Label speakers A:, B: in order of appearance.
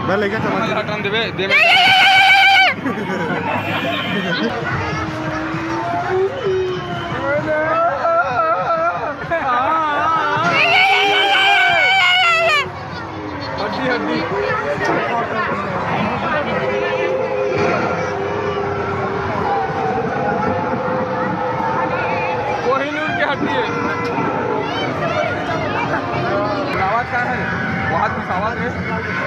A: मैं लेके चला
B: हटन देवे देवे हड्डी हड्डी कोहिनूर की हड्डी है आवाज क्या है बहुत आवाज है